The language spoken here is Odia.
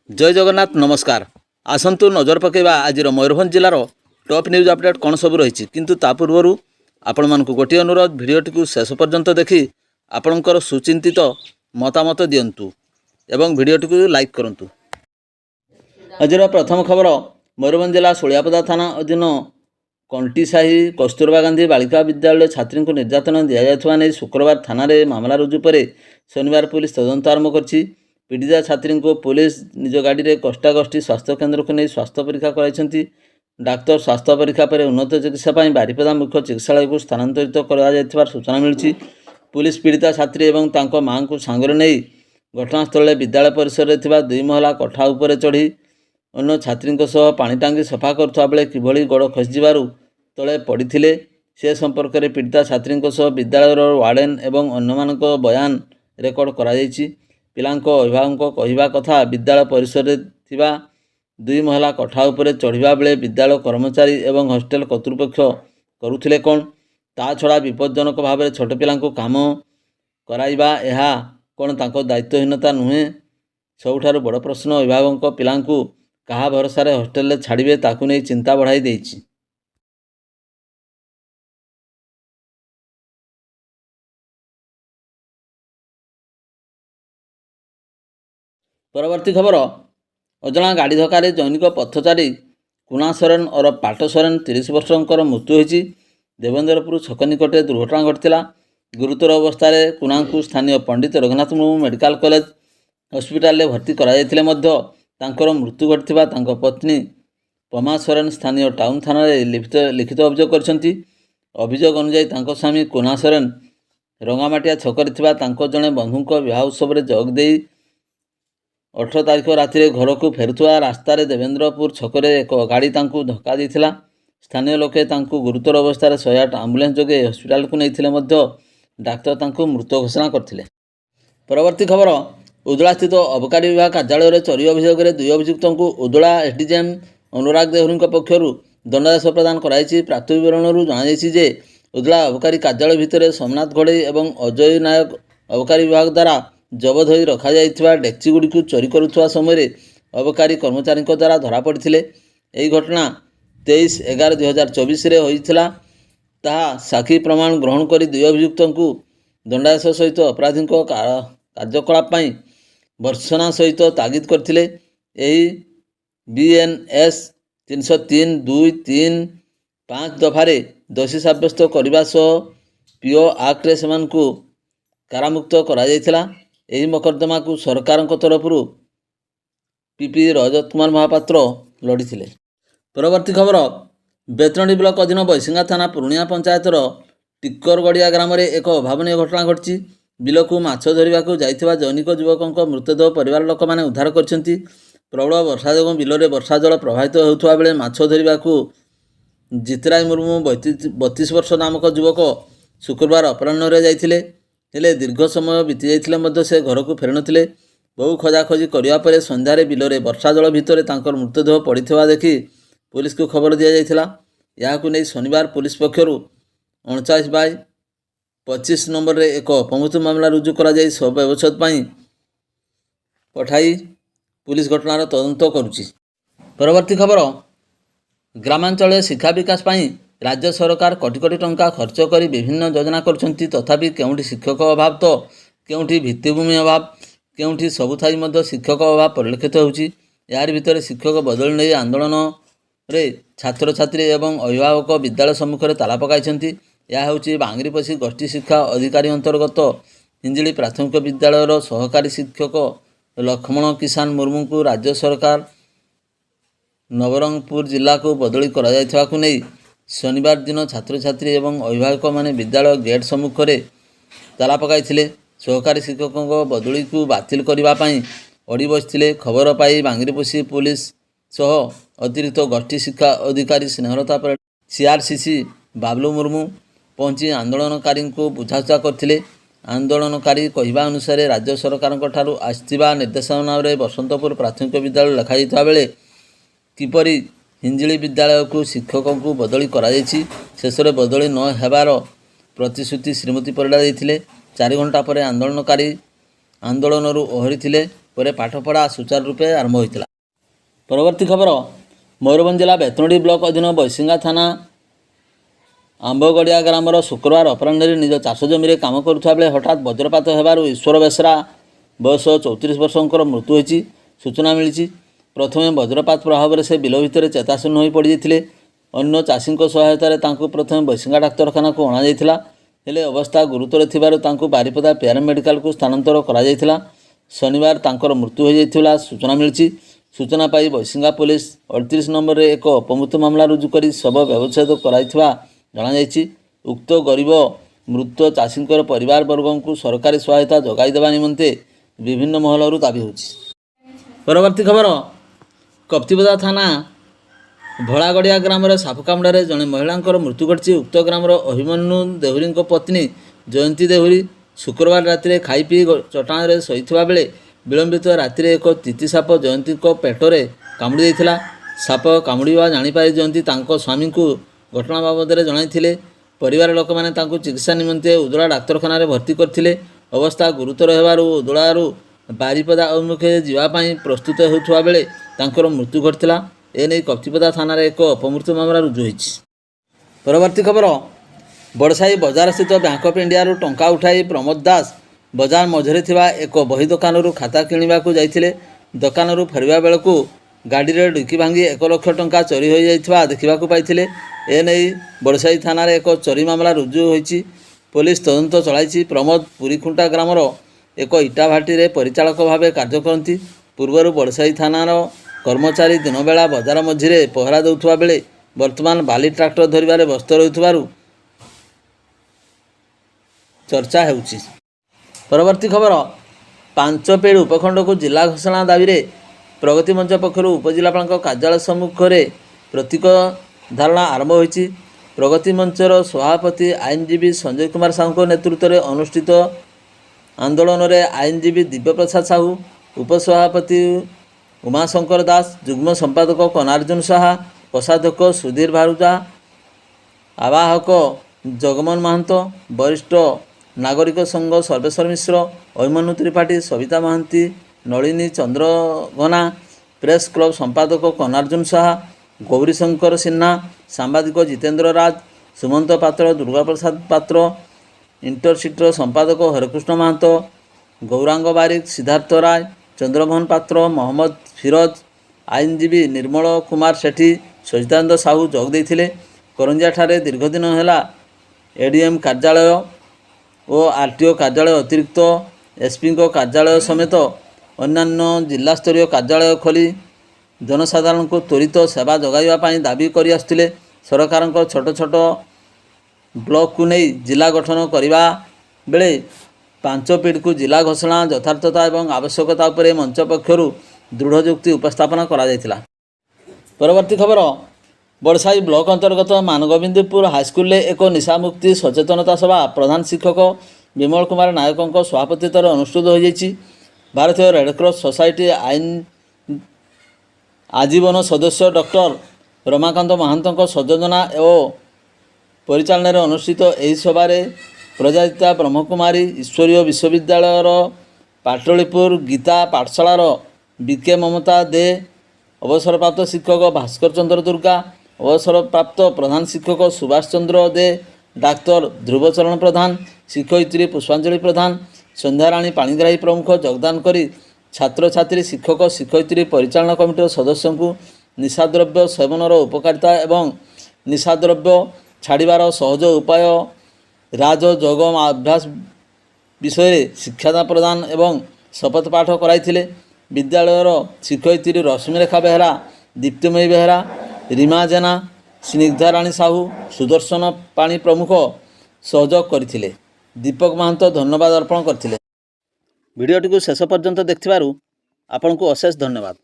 जय जगन्नाथ नमस्कार। आसंतु नजर पकेबा आज मयूरभंज जिलार टॉप न्यूज अपडेट कौन सब रही किंतु ता पूर्व आपण मानक गोटे अनुरोध भिडियोटी को शेष पर्यंत देखि आपणकर सुचिंतित मतामत दिंतु एवं भिडियोटी को लाइक करूँ। आज प्रथम खबर मयूरभंज जिला सुलियापदा थाना अधीन कंटीसाही कस्तूरबा गांधी बालिका विद्यालय छात्री को निर्यातना दि जाता नहीं शुक्रवार थाना मामला रुजु पर शनिवार पुलिस तदंत आरंभ कर पीड़िता छात्री को पुलिस निज गाड़ी में कष्टाकष्टी स्वास्थ्य केन्द्र को नहीं स्वास्थ्य परीक्षा कराई। डाक्तर स्वास्थ्य परीक्षा पर उन्नत चिकित्सा बारिपदा मुख्य चिकित्सालय को स्थानांतरित कर सूचना मिली। पुलिस पीड़िता छात्री और मां को सांगरे नहीं घटनास्थल विद्यालय परिसर में 2 महला कोठा उपर चढ़ी अन्य छात्री पानी टांगी सफा करुवा बेले किभली गोड़ खसीजु तले पड़ते से संपर्क में पीड़िता छात्री विद्यालय वार्डेन और अन्य बयान रेकर्ड कर पिलांको अभिभावक कहवा कथा विद्यालय परिसर में 2 महला कोठा उपर चढ़ा बेले विद्यालय कर्मचारी एवं हॉस्टेल कर्तृपक्ष करुथिले कौन ता छड़ा विपज्जनक भाव में छोट पिलांको काम कराइबा यह कौन तांको दायित्वहीनता नुहे। सबुठारु बड़ प्रश्न अभिभावक पिलांको कहा भरोसा हॉस्टेल छाड़िबे ताकू नहीं चिंता बढ़ाई देइछि। परवर्ती खबर अजणा गाड़ी धक्का जैनिक पथचारी कुना सोरेन और पाट सोरेन 30 वर्षर मृत्यु होती। देवेंद्रपुर छक निकटे दुर्घटना घटीला। गुरुतर अवस्था कुना को स्थानीय Pandit Raghunath Murmu medical college hospital भर्ती कराइथिले मध्य तांकर मृत्यु घटिथिबा तांको पत्नी पमा सोरेन स्थानीय टाउन थाना लिखित अभियोग करछंती। अभियोग अनुसार तांको स्वामी कुना सोरेन रंगामाटिया छकरे थिबा तांको जणे बंधुक विवाह उत्सव में जोग देई 18 तारीख राति घर को फेरुवा रास्तार देवेंद्रपुर छकरे एक गाड़ी तांको धक्का देइथिला। स्थानीय लोके तांको गुरुतर अवस्था 108 आम्बुलेंस जोगे हॉस्पिटल को नहीं डाक्तर तांको मृत घोषणा करथिले। परवर्ती खबर उदला स्थित अबकारी विभाग कार्यालय चोरी अभियोग में 2 अभियुक्त को उदला एसडीजेएम अनुराग देहुरी पक्षर दंडादेश प्रदान कराई। प्राप्त विवरण जनाई जे उदला अबकारी कार्यालय भितर सोमनाथ घोड़ई और अजय नायक अबकारी विभाग द्वारा जबत हो रखा जाइथिबा डेक्ची गुड़ी को चोरी करुवा समय अबकारी कर्मचारी द्वारा धरा पड़ते। यही घटना 23/11/2024 में होता ताहा साक्षी प्रमाण ग्रहण कर 2 अभियुक्त को दंडादेश सहित अपराधी कार्यकलाप भर्त्सना सहित तागिद करथिले। यही BNS 303(2)(3)(5) दफारे दोषी साब्यस्त करने सह पीओ आक्ट से कारामुक्त करा जायथिला। यही मकद्दमा को सरकार तरफ पीपी रजत कुमार महापात्र लड़ीथिले। परवर्ती खबर बेतनडी ब्लॉक अधीन बैसिंगा थाना पुरुणिया पंचायतर टिकरगड़िया ग्राम में एक अभावनीय घटना घटी। बिल को माछ धरने को जाइथिबा जैनिक युवकों मृतदेह परिवार लोक मैंने उद्धार करछंती। प्रबल वर्षा जो बिल में वर्षा जल प्रवाहित होता बेले माछ धरने को जितराय मुर्मू 32 वर्ष नामक युवक शुक्रवार अपराह्न जाइथिले। हेले दीर्घ समय बीती जाइथिले मध्य से घर को फेरि नथिले। बहु खोजाखोजी करिया परे संध्यारे बिलरे वर्षा जल भितर तांकर मृतदेह पड़िथिबा देखि पुलिस को खबर दिया जाइथिला। याकु नै शनिवार पुलिस पक्षरु 49/25 नंबर रे एक अपमृत्यु मामला रुजु करा जाई शव व्यवच्छेद पई पठाई पुलिस घटनार तदंत करुछि। परवर्ती खबर ग्रामांचल शिक्षा विकास पई राज्य सरकार कोटी कोटी टंका खर्च कर विभिन्न योजना करछंती। तथापि केउंठी शिक्षक अभाव तो केउंठी भित्तिभूमि अभाव केउंठी सबु थाई मध्य शिक्षक अभाव परिलक्षित होउछि। यार भितर शिक्षक बदली नहीं आंदोलन रे छात्र छात्री एवं अभिभावक विद्यालय सम्मुख में ताला पकाइछंती। यह होउछि बांगरीपसी गोष्ठी शिक्षा अधिकारी अंतर्गत हिंजिली प्राथमिक विद्यालयर सहकारी शिक्षक लक्ष्मण किसान मुर्मू को राज्य सरकार नवरंगपुर जिला को बदली करा जायथिबा को नै शनिवार दिन छात्र छात्री एवं अभिभावक माने विद्यालय गेट सम्मुख में ताला पकाइथिले। सहकारी शिक्षकों बदली को बातिल करने अड़ी बसते खबर पाई बांगरीपोशी पुलिस सह अतिरिक्त गोष्ठी शिक्षा अधिकारी स्नेहलता CRCC बाबलू मुर्मू पहुंची आंदोलनकारी को बुझासुझा करथिले। आंदोलनकारी कहवा अनुसार राज्य सरकार आसथिबा निर्देशना बसंतपुर प्राथमिक विद्यालय लिखा बेले किपरि हिंजिली विद्यालय को शिक्षकों को बदली कराଯାଇଛି। शेष में बदली न हेबार प्रतिश्रुति श्रीमती परिडा देथिले। 4 घंटा पर आंदोलनकारी ଆନ୍ଦୋଳନରୁ ଓହରିଥିଲେ। ପରେ ପାଠପଢ଼ା ସୁଚାରୁ ରୂପେ ଆରମ୍ଭ ହୋଇଥିଲା। ପରବର୍ତ୍ତୀ ଖବର, ମୟୂରଭଞ୍ଜ ଜିଲ୍ଲା ବେତନଡ଼ି ବ୍ଲକ ଅଧୀନ ବୈଶିଙ୍ଗା ଥାନା ଆମ୍ବଗଡ଼ିଆ ଗ୍ରାମର ଶୁକ୍ରବାର ଅପରାହ୍ନରେ ନିଜ ଚାଷ ଜମିରେ କାମ କରୁଥିବା ବେଳେ ହଠାତ୍ ବଜ୍ରପାତ ହେବାରୁ ଈଶ୍ୱର ବେସରା ବୟସ 34 ବର୍ଷଙ୍କର ମୃତ୍ୟୁ ହୋଇଛି ସୂଚନା ମିଳିଛି। ପ୍ରଥମେ ବଜ୍ରପାତ ପ୍ରଭାବରେ ସେ ବିଲ ଭିତରେ ଚେତାଶୂନ୍ୟ ହୋଇ ପଡ଼ିଯାଇଥିଲେ। ଅନ୍ୟ ଚାଷୀଙ୍କ ସହାୟତାରେ ତାଙ୍କୁ ପ୍ରଥମେ ବୈଶିଙ୍ଗା ଡାକ୍ତରଖାନାକୁ ଅଣାଯାଇଥିଲା, ହେଲେ ଅବସ୍ଥା ଗୁରୁତର ଥିବାରୁ ତାଙ୍କୁ ବାରିପଦା ପିଆରଏମ୍ ମେଡ଼ିକାଲକୁ ସ୍ଥାନାନ୍ତର କରାଯାଇଥିଲା। ଶନିବାର ତାଙ୍କର ମୃତ୍ୟୁ ହୋଇଯାଇଥିଲା ସୂଚନା ମିଳିଛି। ସୂଚନା ପାଇ ବୈଶିଙ୍ଗା ପୋଲିସ 38 ନମ୍ବରରେ ଏକ ଅପମୃତ୍ୟୁ ମାମଲା ରୁଜୁ କରି ଶବ ବ୍ୟବଚ୍ଛେଦ କରାଇଥିବା ଜଣାଯାଇଛି। ଉକ୍ତ ଗରିବ ମୃତ ଚାଷୀଙ୍କର ପରିବାରବର୍ଗଙ୍କୁ ସରକାରୀ ସହାୟତା ଯୋଗାଇ ଦେବା ନିମନ୍ତେ ବିଭିନ୍ନ ମହଲରୁ ଦାବି ହେଉଛି। ପରବର୍ତ୍ତୀ ଖବର, କପ୍ତିପଦା ଥାନା ଭଳାଗଡ଼ିଆ ଗ୍ରାମରେ ସାପ କାମୁଡ଼ାରେ ଜଣେ ମହିଳାଙ୍କର ମୃତ୍ୟୁ ଘଟିଛି। ଉକ୍ତ ଗ୍ରାମର ଅଭିମନ୍ୟୁ ଦେହୁରୀଙ୍କ ପତ୍ନୀ ଜୟନ୍ତୀ ଦେହୁରୀ ଶୁକ୍ରବାର ରାତିରେ ଖାଇ ପିଇ ଚଟାଣରେ ଶୋଇଥିବା ବେଳେ ବିଳମ୍ବିତ ରାତିରେ ଏକ ତିତି ସାପ ଜୟନ୍ତୀଙ୍କ ପେଟରେ କାମୁଡ଼ି ଦେଇଥିଲା। ସାପ କାମୁଡ଼ିବା ଜାଣିପାରି ଜୟନ୍ତୀ ତାଙ୍କ ସ୍ୱାମୀଙ୍କୁ ଘଟଣା ବାବଦରେ ଜଣାଇଥିଲେ। ପରିବାର ଲୋକମାନେ ତାଙ୍କୁ ଚିକିତ୍ସା ନିମନ୍ତେ ଉଦଳା ଡାକ୍ତରଖାନାରେ ଭର୍ତ୍ତି କରିଥିଲେ। ଅବସ୍ଥା ଗୁରୁତର ହେବାରୁ ଉଦଳାରୁ ବାରିପଦା ଅଭିମୁଖେ ଯିବା ପାଇଁ ପ୍ରସ୍ତୁତ ହେଉଥିବା ବେଳେ ତାଙ୍କର ମୃତ୍ୟୁ ଘଟିଥିଲା। ଏନେଇ କପ୍ତିପଦା ଥାନାରେ ଏକ ଅପମୃତ୍ୟୁ ମାମଲା ରୁଜୁ ହୋଇଛି। ପରବର୍ତ୍ତୀ ଖବର, ବଡ଼ସାହି ବଜାରସ୍ଥିତ ବ୍ୟାଙ୍କ ଅଫ୍ ଇଣ୍ଡିଆରୁ ଟଙ୍କା ଉଠାଇ ପ୍ରମୋଦ ଦାସ ବଜାର ମଝିରେ ଥିବା ଏକ ବହି ଦୋକାନରୁ ଖାତା କିଣିବାକୁ ଯାଇଥିଲେ। ଦୋକାନରୁ ଫେରିବା ବେଳକୁ ଗାଡ଼ିରେ ଡିକି ଭାଙ୍ଗି 1 ଲକ୍ଷ ଟଙ୍କା ଚୋରି ହୋଇଯାଇଥିବା ଦେଖିବାକୁ ପାଇଥିଲେ। ଏନେଇ ବଡ଼ସାହି ଥାନାରେ ଏକ ଚୋରି ମାମଲା ରୁଜୁ ହୋଇଛି। ପୋଲିସ ତଦନ୍ତ ଚଳାଇଛି। ପ୍ରମୋଦ ପୁରୀଖୁଣ୍ଟା ଗ୍ରାମର ଏକ ଇଟା ଭାଟିରେ ପରିଚାଳକ ଭାବେ କାର୍ଯ୍ୟ କରନ୍ତି। ପୂର୍ବରୁ ବଡ଼ସାହି ଥାନାର କର୍ମଚାରୀ ଦିନବେଳା ବଜାର ମଝିରେ ପହରା ଦେଉଥିବା ବେଳେ ବର୍ତ୍ତମାନ ବାଲି ଟ୍ରାକ୍ଟର ଧରିବାରେ ବ୍ୟସ୍ତ ରହୁଥିବାରୁ ଚର୍ଚ୍ଚା ହେଉଛି। ପରବର୍ତ୍ତୀ ଖବର, ପାଞ୍ଚପେଡ଼ ଉପଖଣ୍ଡକୁ ଜିଲ୍ଲା ଘୋଷଣା ଦାବିରେ ପ୍ରଗତି ମଞ୍ଚ ପକ୍ଷରୁ ଉପଜିଲ୍ଲାପାଳଙ୍କ କାର୍ଯ୍ୟାଳୟ ସମ୍ମୁଖରେ ପ୍ରତୀକ ଧାରଣା ଆରମ୍ଭ ହୋଇଛି। ପ୍ରଗତି ମଞ୍ଚର ସଭାପତି ଆଇନଜୀବୀ ସଞ୍ଜୟ କୁମାର ସାହୁଙ୍କ ନେତୃତ୍ୱରେ ଅନୁଷ୍ଠିତ ଆନ୍ଦୋଳନରେ ଆଇନଜୀବୀ ଦିବ୍ୟପ୍ରସାଦ ସାହୁ, ଉପସଭାପତି ଉମାଶଙ୍କର ଦାସ, ଯୁଗ୍ମ ସମ୍ପାଦକ କନାର୍ଜୁନ ସାହା, କୋଷାଧ୍ୟକ୍ଷ ସୁଧୀର ଭାରୁଜା, ଆବାହକ ଜଗମୋହନ ମହାନ୍ତ, ବରିଷ୍ଠ ନାଗରିକ ସଂଘ ସର୍ବେଶ୍ୱର ମିଶ୍ର, ଅଭିମନ୍ୟୁ ତ୍ରିପାଠୀ, ସବିତା ମହାନ୍ତି, ନଳିନୀ ଚନ୍ଦ୍ରଘନା, ପ୍ରେସ୍ କ୍ଲବ ସମ୍ପାଦକ କନାର୍ଜୁନ ସାହା, ଗୌରୀଶଙ୍କର ସିହ୍ନା, ସାମ୍ବାଦିକ ଜିତେନ୍ଦ୍ର ରାଜ, ସୁମନ୍ତ ପାତ୍ର, ଦୁର୍ଗାପ୍ରସାଦ ପାତ୍ର, ଇଣ୍ଟରସିଟିର ସମ୍ପାଦକ ହରେକୃଷ୍ଣ ମାହାନ୍ତ, ଗୌରାଙ୍ଗ ବାରିକ, ସିଦ୍ଧାର୍ଥ ରାୟ, ଚନ୍ଦ୍ରମୋହନ ପାତ୍ର, ମହମ୍ମଦ ଫିରୋଜ, ଆଇନଜୀବୀ ନିର୍ମଳ କୁମାର ସେଠୀ, ସଚିଦାନନ୍ଦ ସାହୁ ଯୋଗ ଦେଇଥିଲେ। କରଞ୍ଜିଆଠାରେ ଦୀର୍ଘଦିନ ହେଲା ଏଡିଏମ୍ କାର୍ଯ୍ୟାଳୟ ଓ ଆରଟିଓ କାର୍ଯ୍ୟାଳୟ ଅତିରିକ୍ତ ଏସପିଙ୍କ କାର୍ଯ୍ୟାଳୟ ସମେତ ଅନ୍ୟାନ୍ୟ ଜିଲ୍ଲାସ୍ତରୀୟ କାର୍ଯ୍ୟାଳୟ ଖୋଲି ଜନସାଧାରଣଙ୍କୁ ତ୍ୱରିତ ସେବା ଯୋଗାଇବା ପାଇଁ ଦାବି କରି ଆସୁଥିଲେ। ସରକାରଙ୍କ ଛୋଟ ଛୋଟ ବ୍ଲକକୁ ନେଇ ଜିଲ୍ଲା ଗଠନ କରିବା ବେଳେ ପାଞ୍ଚପିଢ଼କୁ ଜିଲ୍ଲା ଘୋଷଣା ଯଥାର୍ଥତା ଏବଂ ଆବଶ୍ୟକତା ଉପରେ ମଞ୍ଚ ପକ୍ଷରୁ ଦୃଢ଼ ଯୁକ୍ତି ଉପସ୍ଥାପନ କରାଯାଇଥିଲା। ପରବର୍ତ୍ତୀ ଖବର, ବଡ଼ସାହି ବ୍ଲକ ଅନ୍ତର୍ଗତ ମାନଗୋବିନ୍ଦପୁର ହାଇସ୍କୁଲରେ ଏକ ନିଶାମୁକ୍ତି ସଚେତନତା ସଭା ପ୍ରଧାନ ଶିକ୍ଷକ ବିମଳ କୁମାର ନାୟକଙ୍କ ସଭାପତିତ୍ୱରେ ଅନୁଷ୍ଠିତ ହୋଇଯାଇଛି। ଭାରତୀୟ ରେଡ଼କ୍ରସ ସୋସାଇଟି ଆଜୀବନ ସଦସ୍ୟ ଡକ୍ଟର ରମାକାନ୍ତ ମହାନ୍ତଙ୍କ ସଂଯୋଜନା ଓ ପରିଚାଳନାରେ ଅନୁଷ୍ଠିତ ଏହି ସଭାରେ ପ୍ରଜାତିତା ବ୍ରହ୍ମକୁମାରୀ ଈଶ୍ୱରୀୟ ବିଶ୍ୱବିଦ୍ୟାଳୟର ପାଟଳିପୁର ଗୀତା ପାଠଶାଳାର ବିକେ ମମତା ଦେ, ଅବସରପ୍ରାପ୍ତ ଶିକ୍ଷକ ଭାସ୍କର ଚନ୍ଦ୍ର ଦୁର୍ଗା, ଅବସରପ୍ରାପ୍ତ ପ୍ରଧାନ ଶିକ୍ଷକ ସୁଭାଷ ଚନ୍ଦ୍ର ଦେ, ଡାକ୍ତର ଧ୍ରୁବଚରଣ ପ୍ରଧାନ, ଶିକ୍ଷୟିତ୍ରୀ ପୁଷ୍ପାଞ୍ଜଳି ପ୍ରଧାନ, ସନ୍ଧ୍ୟାରାଣୀ ପାଣିଗ୍ରାହୀ ପ୍ରମୁଖ ଯୋଗଦାନ କରି ଛାତ୍ରଛାତ୍ରୀ, ଶିକ୍ଷକ, ଶିକ୍ଷୟିତ୍ରୀ, ପରିଚାଳନା କମିଟିର ସଦସ୍ୟଙ୍କୁ ନିଶାଦ୍ରବ୍ୟ ସେବନର ଉପକାରିତା ଏବଂ ନିଶାଦ୍ରବ୍ୟ ଛାଡ଼ିବାର ସହଜ ଉପାୟ, ରାଜଯୋଗ ଅଭ୍ୟାସ ବିଷୟରେ ଶିକ୍ଷାଦାନ ପ୍ରଦାନ ଏବଂ ଶପଥ ପାଠ କରାଇଥିଲେ। ବିଦ୍ୟାଳୟର ଶିକ୍ଷୟିତ୍ରୀ ରଶ୍ମିରେଖା ବେହେରା, ଦୀପ୍ତିମୟୀ ବେହେରା, ରୀମା ଜେନା, ସ୍ନିଗ୍ଧାରାଣୀ ସାହୁ, ସୁଦର୍ଶନ ପାଣି ପ୍ରମୁଖ ସହଯୋଗ କରିଥିଲେ। ଦୀପକ ମହାନ୍ତ ଧନ୍ୟବାଦ ଅର୍ପଣ କରିଥିଲେ। ଭିଡ଼ିଓଟିକୁ ଶେଷ ପର୍ଯ୍ୟନ୍ତ ଦେଖିଥିବାରୁ ଆପଣଙ୍କୁ ଅଶେଷ ଧନ୍ୟବାଦ।